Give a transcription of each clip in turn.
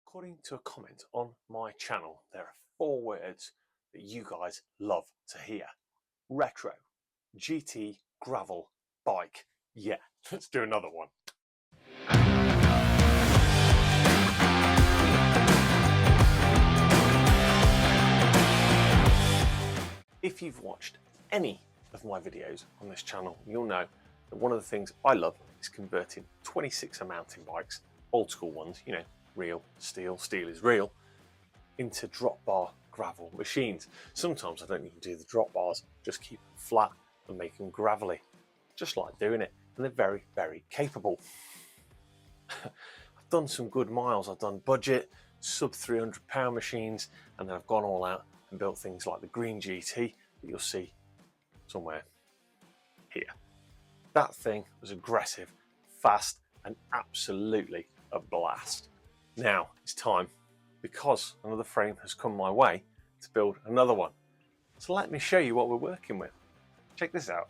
According to a comment on my channel, there are 4 words that you guys love to hear. Retro, GT, gravel, bike. Yeah, let's do another one. If you've watched any of my videos on this channel, you'll know that one of the things I love is converting 26er mountain bikes, old school ones, you know, real steel is real, into drop bar gravel machines. Sometimes I don't even do the drop bars, just keep them flat and make them gravelly. Just like doing it, and they're very, very capable. I've done some good miles. I've done budget, sub £300 machines, and then I've gone all out and built things like the green GT that you'll see somewhere here. That thing was aggressive, fast, and absolutely a blast. Now it's time, because another frame has come my way, to build another one. So let me show you what we're working with. Check this out.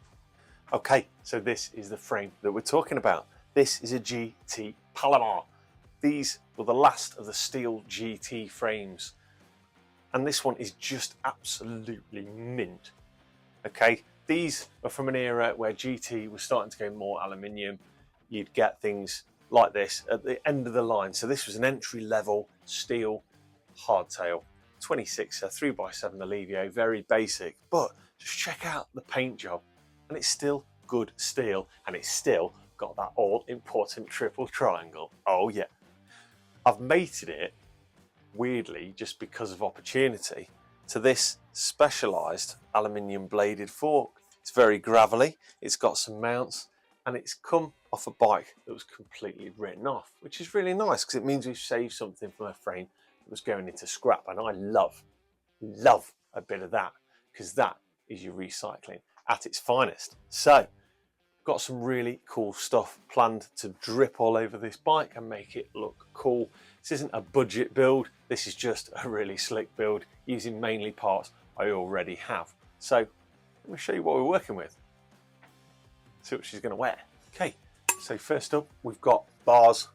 Okay, so this is the frame that we're talking about. This is a GT Palomar. These were the last of the steel GT frames. And this one is just absolutely mint. Okay, these are from an era where GT was starting to go more aluminium. You'd get things like this at the end of the line. So this was an entry level steel hardtail, 26er 3x7 Alivio, very basic, but just check out the paint job, and it's still good steel, and it's still got that all important triple triangle. Oh yeah. I've mated it weirdly just because of opportunity to this specialized aluminium bladed fork. It's very gravelly, it's got some mounts, and it's come off a bike that was completely written off, which is really nice because it means we've saved something from a frame that was going into scrap. And I love a bit of that, because that is your recycling at its finest. So got some really cool stuff planned to drip all over this bike and make it look cool. This isn't a budget build, this is just a really slick build using mainly parts I already have. So let me show you what we're working with. See what she's going to wear. Okay, so first up we've got bars.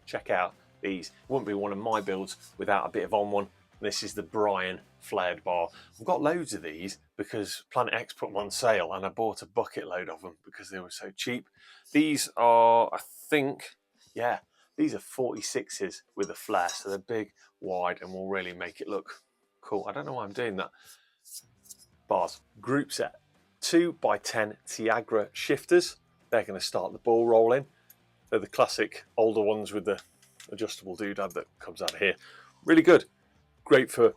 Check out these. It wouldn't be one of my builds without a bit of on one. This is the Brian flared bar. I've got loads of these because Planet X put them on sale, and I bought a bucket load of them because they were so cheap. These are, I think, yeah, these are 46s with a flare, so they're big, wide, and will really make it look cool. I don't know why I'm doing that. Bars, group set, 2x10 Tiagra shifters. They're going to start the ball rolling. They're the classic older ones with the adjustable doodad that comes out of here. Really good. Great for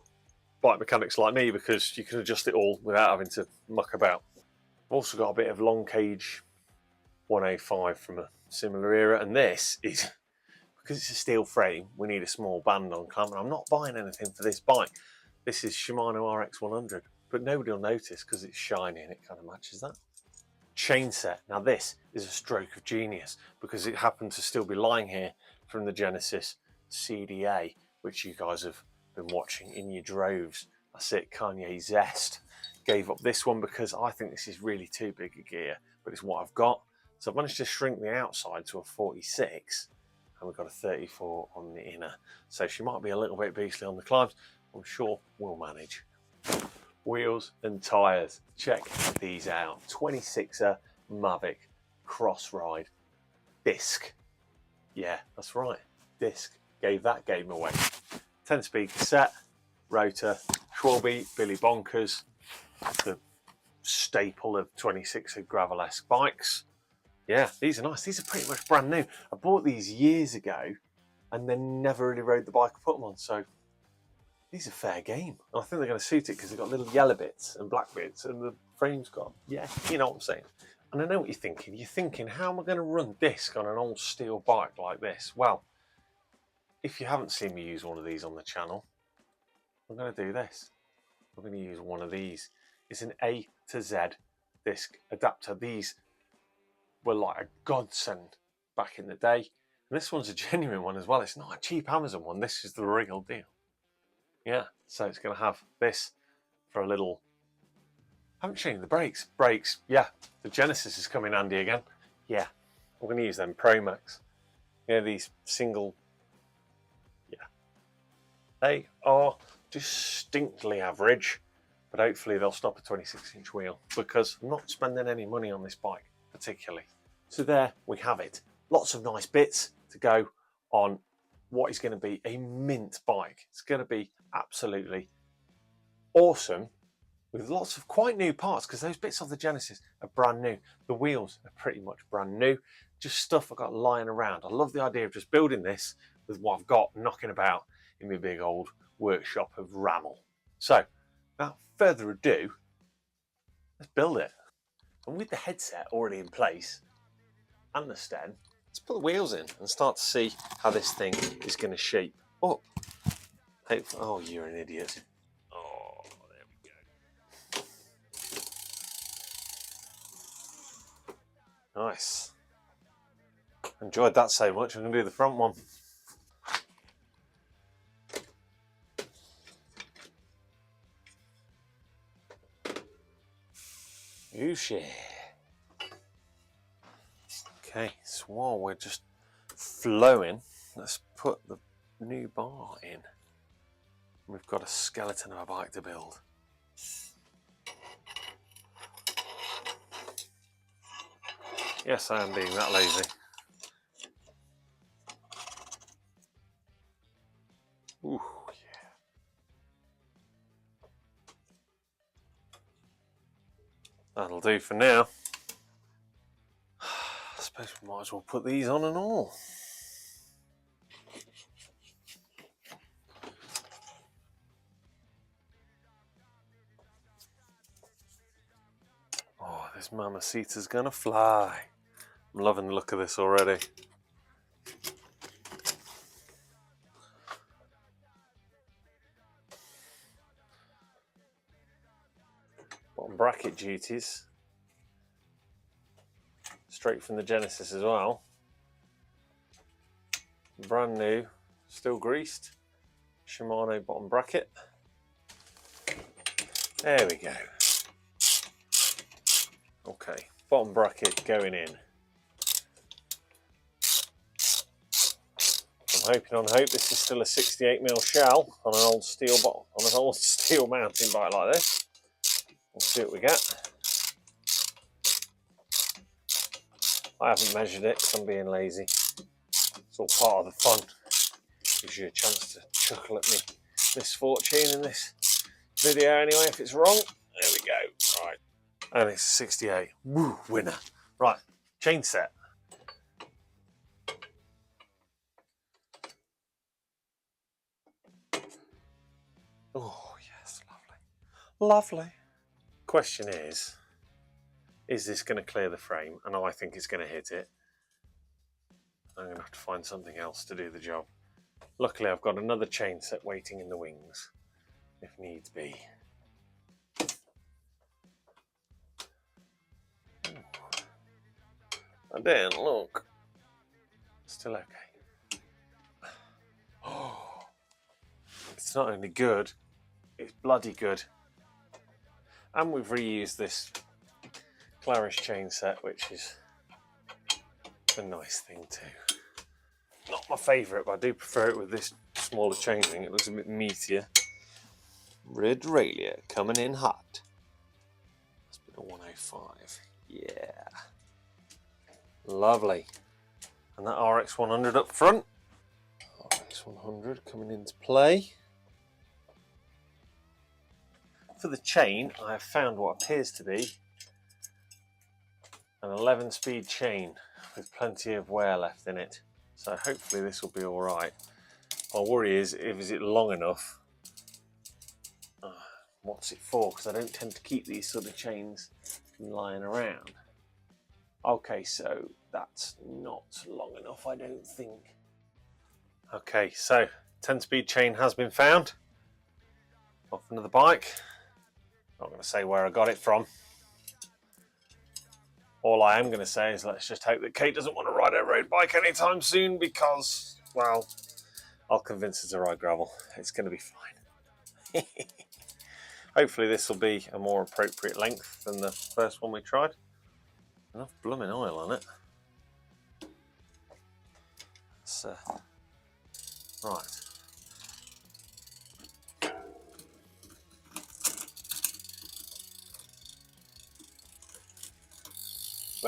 bike mechanics like me because you can adjust it all without having to muck about. I've also got a bit of long cage 105 from a similar era, and this is, because it's a steel frame, we need a small band on clamp, and I'm not buying anything for this bike. This is Shimano RX100, but nobody will notice because it's shiny and it kind of matches that. Chain set. Now this is a stroke of genius because it happened to still be lying here from the Genesis CDA, which you guys have been watching in your droves. That's it, Kanye Zest. Gave up this one because I think this is really too big a gear, but it's what I've got. So I've managed to shrink the outside to a 46, and we've got a 34 on the inner. So she might be a little bit beastly on the climbs. I'm sure we'll manage. Wheels and tyres. Check these out. 26er Mavic Crossride disc. Yeah, that's right. Disc. Gave that game away. 10-speed cassette, rotor, schwalbe, Billy Bonkers, the staple of 26er gravel-esque bikes. Yeah, these are nice. These are pretty much brand new. I bought these years ago and then never really rode the bike or put them on, so these are fair game. And I think they're going to suit it because they've got little yellow bits and black bits, and the frame's got, yeah, you know what I'm saying. And I know what you're thinking. You're thinking, how am I going to run disc on an old steel bike like this? Well, if you haven't seen me use one of these on the channel, I'm going to do this. I'm going to use one of these. It's an A to Z disc adapter. These were like a godsend back in the day. And this one's a genuine one as well. It's not a cheap Amazon one. This is the real deal. Yeah, so it's going to have this for a little. I haven't changed the brakes. Brakes, yeah. The Genesis is coming handy again. Yeah, I'm going to use them Pro Max. You know, these single, yeah, They are distinctly average, but hopefully they'll stop a 26-inch wheel because I'm not spending any money on this bike particularly. So there we have it. Lots of nice bits to go on what is going to be a mint bike. It's going to be absolutely awesome with lots of quite new parts because those bits of the Genesis are brand new. The wheels are pretty much brand new. Just stuff I've got lying around. I love the idea of just building this with what I've got knocking about in my big old workshop of Rammel. So, without further ado, let's build it. And with the headset already in place and the stem, let's put the wheels in and start to see how this thing is going to shape up. Oh, you're an idiot. Oh, there we go. Nice. Enjoyed that so much, I'm going to do the front one. Yooshy. Okay, so while we're just flowing, let's put the new bar in. We've got a skeleton of a bike to build. Yes, I am being that lazy. Ooh, yeah. That'll do for now. I suppose we might as well put these on and all. Oh, this Mamacita's gonna fly. I'm loving the look of this already. Bottom bracket duties. Straight from the Genesis as well. Brand new, still greased. Shimano bottom bracket. There we go. Okay, bottom bracket going in. I'm hoping on hope this is still a 68mm shell on an old steel mountain bike like this. We'll see what we get. I haven't measured it because I'm being lazy. It's all part of the fun. Gives you a chance to chuckle at me misfortune in this video anyway if it's wrong. There we go. Right. And it's 68. Woo, winner. Right, chain set. Oh yes, lovely. Lovely. Question is this going to clear the frame? And I think it's going to hit it. I'm going to have to find something else to do the job. Luckily I've got another chain set waiting in the wings, if needs be. I didn't look. Still okay. Oh, it's not only good, it's bloody good. And we've reused this Clarish chain set, which is a nice thing too. Not my favourite, but I do prefer it with this smaller chain ring. It looks a bit meatier. Red Ralia coming in hot. That's been a 105. Yeah. Lovely. And that RX100 up front. RX100 coming into play. For the chain, I have found what appears to be an 11-speed chain with plenty of wear left in it. So hopefully this will be all right. My worry is it long enough? What's it for? Because I don't tend to keep these sort of chains lying around. Okay, so that's not long enough, I don't think. Okay, so 10-speed chain has been found. Off another bike. Not going to say where I got it from. All I am going to say is let's just hope that Kate doesn't want to ride a road bike anytime soon because, well, I'll convince her to ride gravel. It's going to be fine. Hopefully this will be a more appropriate length than the first one we tried. Enough blooming oil on it. So, right.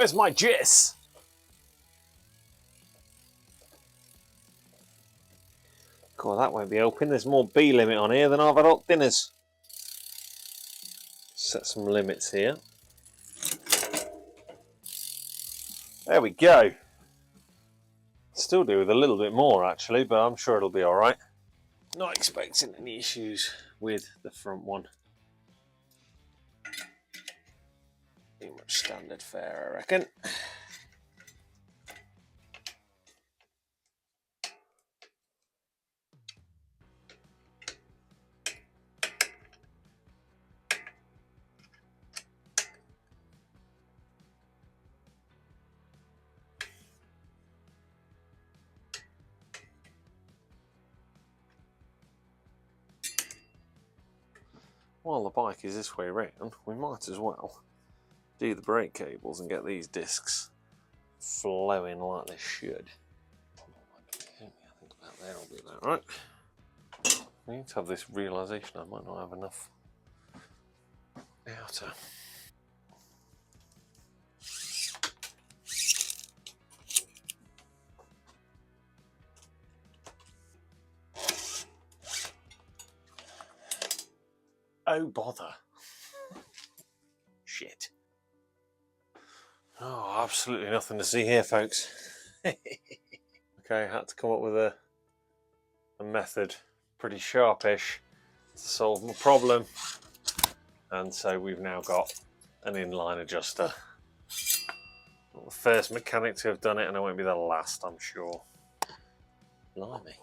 Where's my jizz? God, that won't be open. There's more B limit on here than I've had hot dinners. Set some limits here. There we go. Still do with a little bit more actually, but I'm sure it'll be all right. Not expecting any issues with the front one. Pretty much standard fare, I reckon. While the bike is this way round, we might as well do the brake cables and get these discs flowing like they should. I think about there will be that, right? I need to have this realisation I might not have enough outer. Oh bother. Shit. Oh, absolutely nothing to see here, folks. Okay, had to come up with a method, pretty sharpish, to solve my problem. And so we've now got an inline adjuster. Not the first mechanic to have done it, and I won't be the last, I'm sure. Blimey.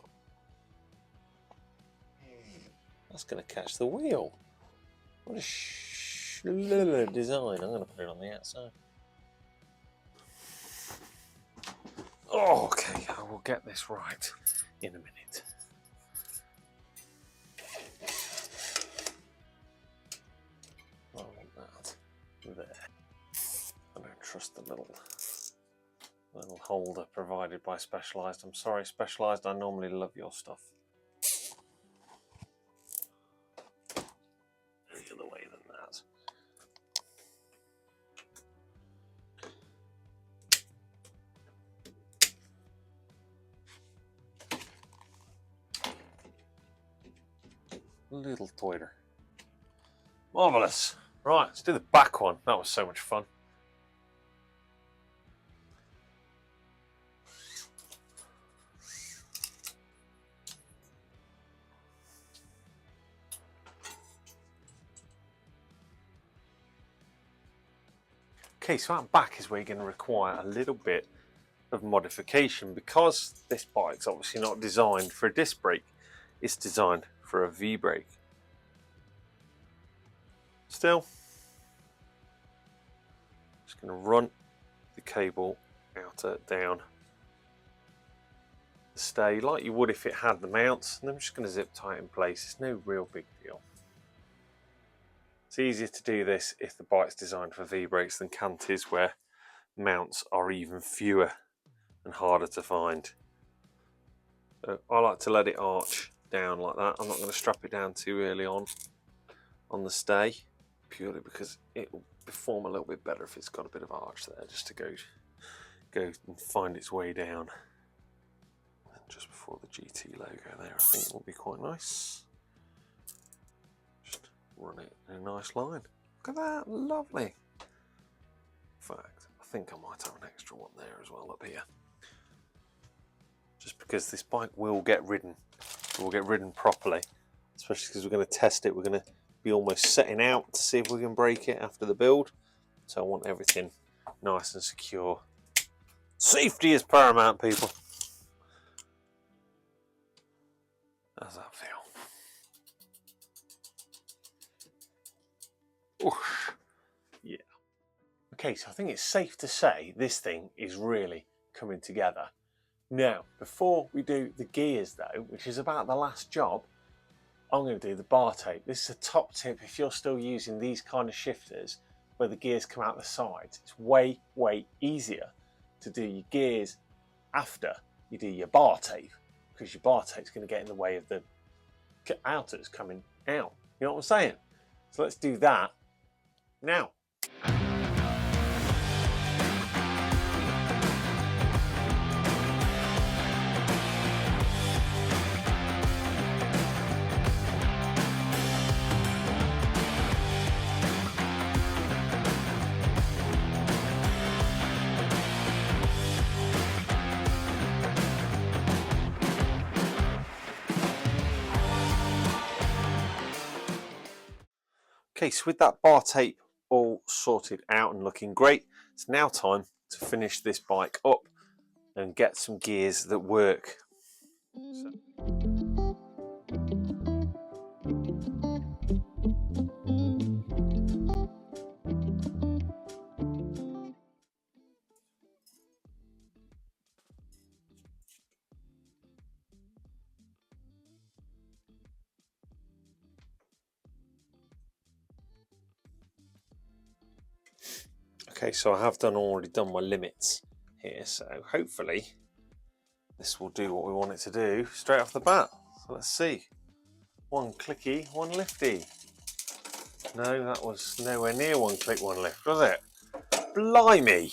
That's going to catch the wheel. What a design. I'm going to put it on the outside. Oh, okay, I will get this right in a minute. I want that there. I don't trust the little holder provided by Specialized. I'm sorry, Specialized, I normally love your stuff. The other way than that. Little toiter. Marvellous. Right, let's do the back one. That was so much fun. Okay, so that back is where you're going to require a little bit of modification because this bike's obviously not designed for a disc brake. It's designed for a V-brake. Still, just going to run the cable outer down the stay like you would if it had the mounts, and I'm just going to zip tie it in place. It's no real big deal. It's easier to do this if the bike's designed for V-brakes than Canties, where mounts are even fewer and harder to find. So I like to let it arch down like that. I'm not going to strap it down too early on the stay, purely because it will perform a little bit better if it's got a bit of arch there, just to go and find its way down. And just before the GT logo there, I think it will be quite nice. Just run it in a nice line. Look at that, lovely. In fact, I think I might have an extra one there as well up here. Just because this bike will get ridden. It will get ridden properly, especially because we're going to test it. We're going to be almost setting out to see if we can break it after the build. So I want everything nice and secure. Safety is paramount, people. How's that feel? Oosh. Yeah. Okay, so I think it's safe to say this thing is really coming together. Now, before we do the gears though, which is about the last job, I'm going to do the bar tape. This is a top tip if you're still using these kind of shifters where the gears come out the sides. It's way, way easier to do your gears after you do your bar tape, because your bar tape's going to get in the way of the outers coming out. You know what I'm saying? So let's do that now. Okay, so with that bar tape all sorted out and looking great, it's now time to finish this bike up and get some gears that work. Okay, so I have already done my limits here, so hopefully this will do what we want it to do straight off the bat. So let's see. One clicky, one lifty. No, that was nowhere near one click, one lift, was it? Blimey!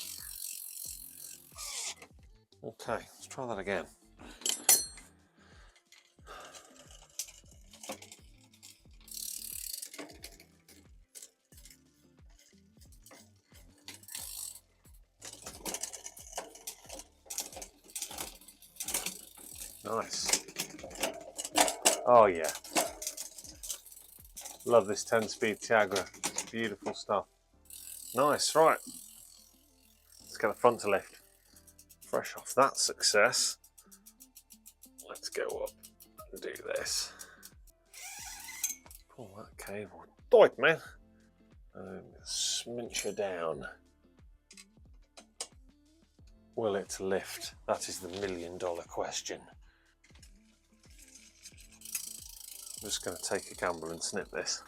Okay, let's try that again. Nice. Oh yeah. Love this 10-speed Tiagra. Beautiful stuff. Nice, right. Let's get the front to lift. Fresh off that success, let's go up and do this. Pull that cable tight, man. And sminch her down. Will it lift? That is the million-dollar question. I'm just going to take a gamble and snip this.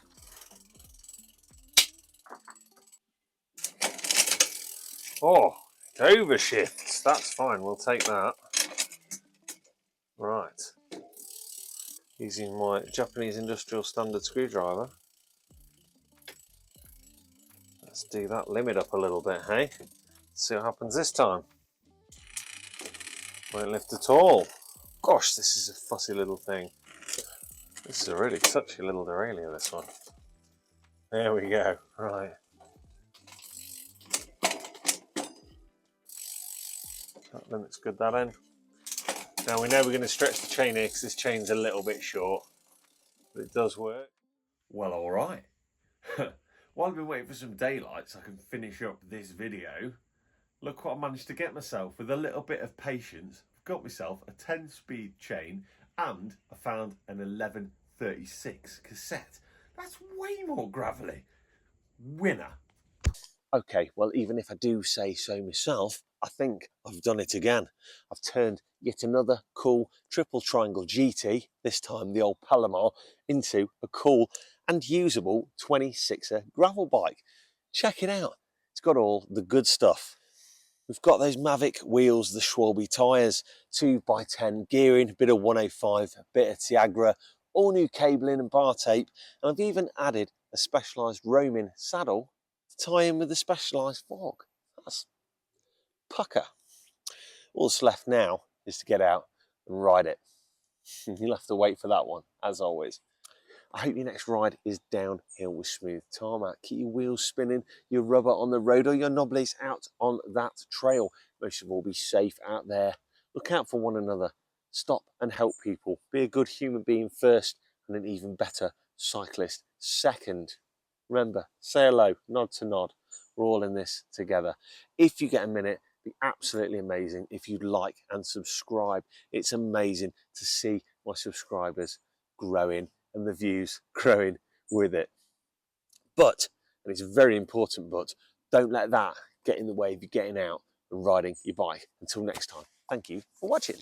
Oh, it overshifts. That's fine, we'll take that. Right. Using my Japanese industrial standard screwdriver. Let's do that limit up a little bit, hey? See what happens this time. Won't lift at all. Gosh, this is a fussy little thing. This is a really touchy little derailleur, this one. There we go, right. That limit's good, that end. Now we know we're going to stretch the chain here because this chain's a little bit short, but it does work. Well, all right. While I've been waiting for some daylight so I can finish up this video, look what I managed to get myself with a little bit of patience. I've got myself a 10-speed chain and I found an 1136 cassette. That's way more gravelly. Winner. Okay, well, even if I do say so myself, I think I've done it again. I've turned yet another cool triple triangle GT, this time the old Palomar, into a cool and usable 26er gravel bike. Check it out. It's got all the good stuff. We've got those Mavic wheels, the Schwalbe tyres, 2x10 gearing, a bit of 105, a bit of Tiagra, all new cabling and bar tape, and I've even added a specialised roaming saddle to tie in with the specialised fork. That's pucker. All that's left now is to get out and ride it. You'll have to wait for that one, as always. I hope your next ride is downhill with smooth tarmac. Keep your wheels spinning, your rubber on the road or your knobblies out on that trail. Most of all, be safe out there. Look out for one another. Stop and help people. Be a good human being first and an even better cyclist second. Remember, say hello, nod to nod. We're all in this together. If you get a minute, it'd be absolutely amazing if you'd like and subscribe. It's amazing to see my subscribers growing and the views growing with it. But, and it's a very important but, don't let that get in the way of you getting out and riding your bike. Until next time, thank you for watching.